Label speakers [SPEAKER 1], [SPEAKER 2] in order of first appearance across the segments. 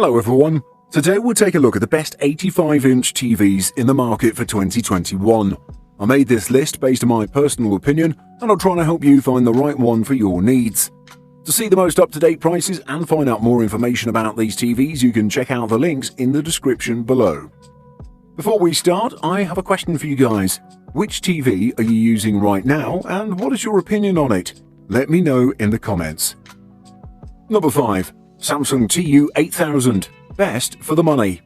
[SPEAKER 1] Hello everyone, today we'll take a look at the best 85-inch TVs in the market for 2021. I made this list based on my personal opinion and I'll try to help you find the right one for your needs. To see the most up-to-date prices and find out more information about these TVs, you can check out the links in the description below. Before we start, I have a question for you guys. Which TV are you using right now and what is your opinion on it? Let me know in the comments. Number 5. Samsung TU8000, best for the money.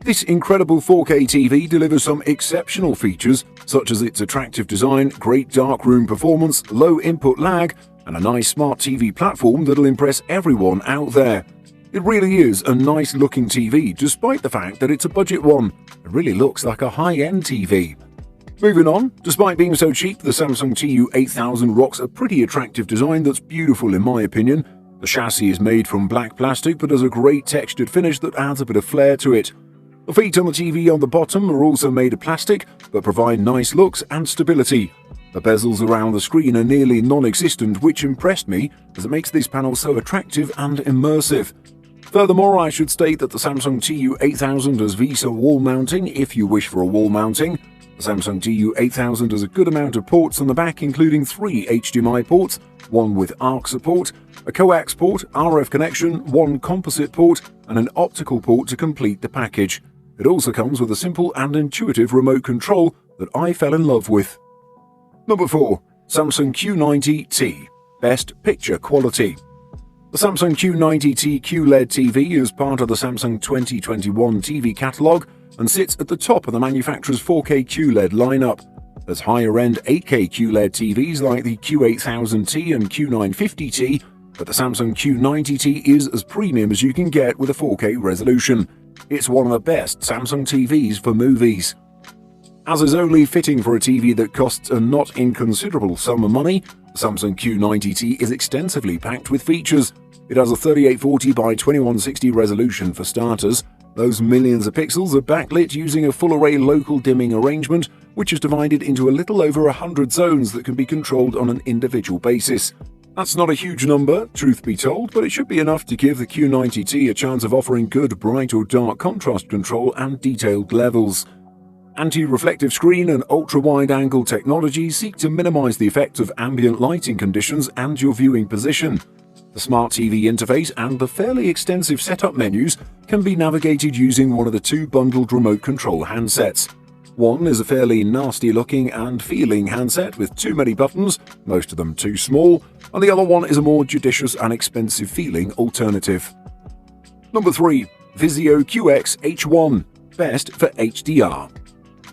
[SPEAKER 1] This incredible 4K TV delivers some exceptional features such as its attractive design, great darkroom performance, low input lag, and a nice smart TV platform that'll impress everyone out there. It really is a nice looking TV despite the fact that it's a budget one. It really looks like a high-end TV. Moving on, despite being so cheap, the Samsung TU8000 rocks a pretty attractive design that's beautiful in my opinion. The chassis is made from black plastic but has a great textured finish that adds a bit of flair to it. The feet on the TV on the bottom are also made of plastic but provide nice looks and stability. The bezels around the screen are nearly non-existent, which impressed me as it makes this panel so attractive and immersive. Furthermore, I should state that the Samsung TU8000 has VESA wall mounting if you wish for a wall mounting. The Samsung TU8000 has a good amount of ports on the back, including 3 HDMI ports, one with ARC support, a coax port, RF connection, one composite port, and an optical port to complete the package. It also comes with a simple and intuitive remote control that I fell in love with. Number 4. Samsung Q90T, best picture quality. The Samsung Q90T QLED TV is part of the Samsung 2021 TV catalogue and sits at the top of the manufacturer's 4K QLED lineup. There's higher-end 8K QLED TVs like the Q8000T and Q950T, but the Samsung Q90T is as premium as you can get with a 4K resolution. It's one of the best Samsung TVs for movies. As is only fitting for a TV that costs a not inconsiderable sum of money, the Samsung Q90T is extensively packed with features. It has a 3840 by 2160 resolution for starters. Those millions of pixels are backlit using a full-array local dimming arrangement, which is divided into a little over 100 zones that can be controlled on an individual basis. That's not a huge number, truth be told, but it should be enough to give the Q90T a chance of offering good bright or dark contrast control and detailed levels. Anti-reflective screen and ultra-wide-angle technology seek to minimize the effects of ambient lighting conditions and your viewing position. The smart TV interface and the fairly extensive setup menus can be navigated using one of the two bundled remote control handsets. One is a fairly nasty looking and feeling handset with too many buttons, most of them too small, and the other one is a more judicious and expensive feeling alternative. Number 3. Vizio QX H1, best for HDR.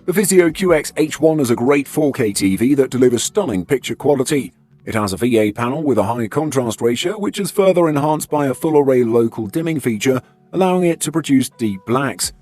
[SPEAKER 1] The Vizio QX H1 is a great 4K TV that delivers stunning picture quality. It has a VA panel with a high contrast ratio, which is further enhanced by a full-array local dimming feature, allowing it to produce deep blacks.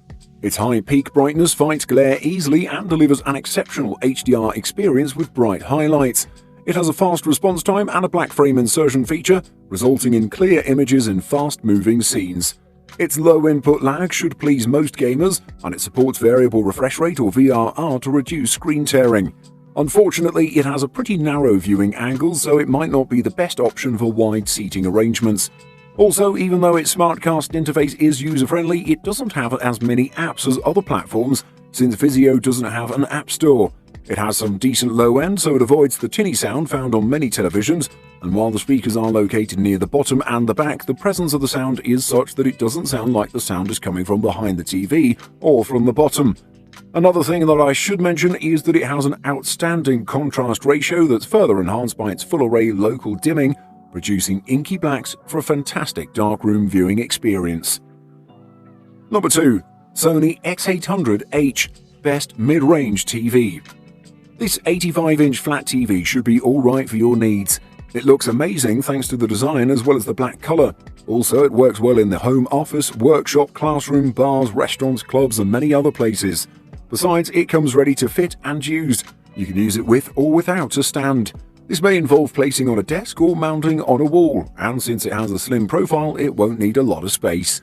[SPEAKER 1] Its high peak brightness fights glare easily and delivers an exceptional HDR experience with bright highlights. It has a fast response time and a black frame insertion feature, resulting in clear images in fast-moving scenes. Its low input lag should please most gamers, and it supports variable refresh rate or VRR to reduce screen tearing. Unfortunately, it has a pretty narrow viewing angle, so it might not be the best option for wide seating arrangements. Also, even though its SmartCast interface is user-friendly, it doesn't have as many apps as other platforms, since Vizio doesn't have an app store. It has some decent low-end, so it avoids the tinny sound found on many televisions, and while the speakers are located near the bottom and the back, the presence of the sound is such that it doesn't sound like the sound is coming from behind the TV or from the bottom. Another thing that I should mention is that it has an outstanding contrast ratio that's further enhanced by its full-array local dimming, producing inky blacks for a fantastic darkroom viewing experience. Number 2. Sony X800H, best mid-range TV. This 85-inch flat TV should be alright for your needs. It looks amazing thanks to the design as well as the black colour. Also, it works well in the home office, workshop, classroom, bars, restaurants, clubs and many other places. Besides, it comes ready to fit and use. You can use it with or without a stand. This may involve placing on a desk or mounting on a wall, and since it has a slim profile, it won't need a lot of space.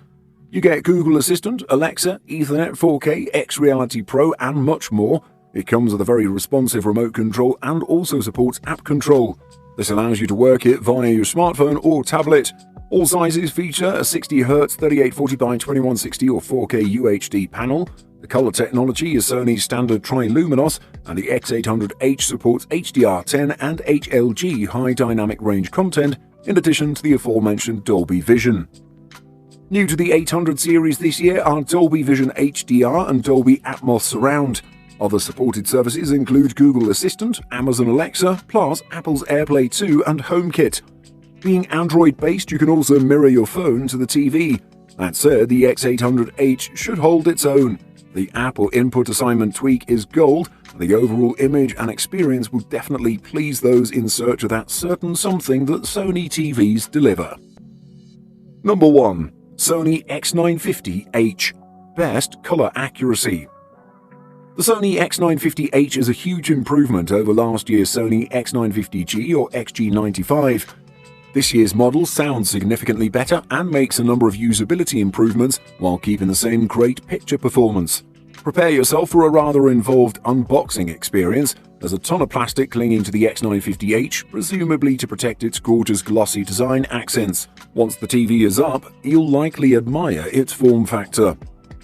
[SPEAKER 1] You get Google Assistant, Alexa, Ethernet 4K, X-Reality Pro and much more. It comes with a very responsive remote control and also supports app control. This allows you to work it via your smartphone or tablet. All sizes feature a 60Hz 3840 by 2160 or 4K UHD panel. The color technology is Sony's standard Triluminos, and the X800H supports HDR10 and HLG high dynamic range content, in addition to the aforementioned Dolby Vision. New to the 800 series this year are Dolby Vision HDR and Dolby Atmos Surround. Other supported services include Google Assistant, Amazon Alexa, plus Apple's AirPlay 2 and HomeKit. Being Android-based, you can also mirror your phone to the TV. That said, the X800H should hold its own. The Apple input assignment tweak is gold, and the overall image and experience will definitely please those in search of that certain something that Sony TVs deliver. Number 1. Sony X950H. Best color accuracy. The Sony X950H is a huge improvement over last year's Sony X950G or XG95. This year's model sounds significantly better and makes a number of usability improvements while keeping the same great picture performance. Prepare yourself for a rather involved unboxing experience. There's a ton of plastic clinging to the X950H, presumably to protect its gorgeous glossy design accents. Once the TV is up, you'll likely admire its form factor.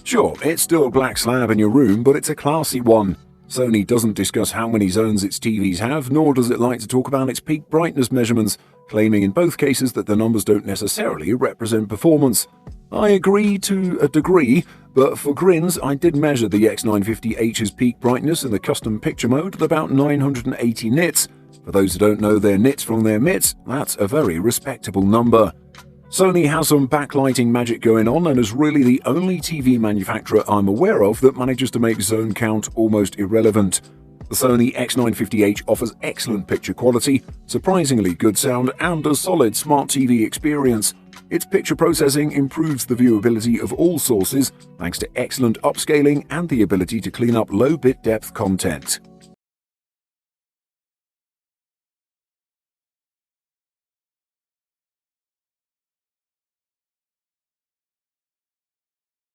[SPEAKER 1] Sure, it's still a black slab in your room, but it's a classy one. Sony doesn't discuss how many zones its TVs have, nor does it like to talk about its peak brightness measurements, claiming in both cases that the numbers don't necessarily represent performance. I agree to a degree, but for grins, I did measure the X950H's peak brightness in the custom picture mode at about 980 nits. For those who don't know their nits from their mits, that's a very respectable number. Sony has some backlighting magic going on and is really the only TV manufacturer I'm aware of that manages to make zone count almost irrelevant. The Sony X950H offers excellent picture quality, surprisingly good sound, and a solid smart TV experience. Its picture processing improves the viewability of all sources thanks to excellent upscaling and the ability to clean up low bit depth content.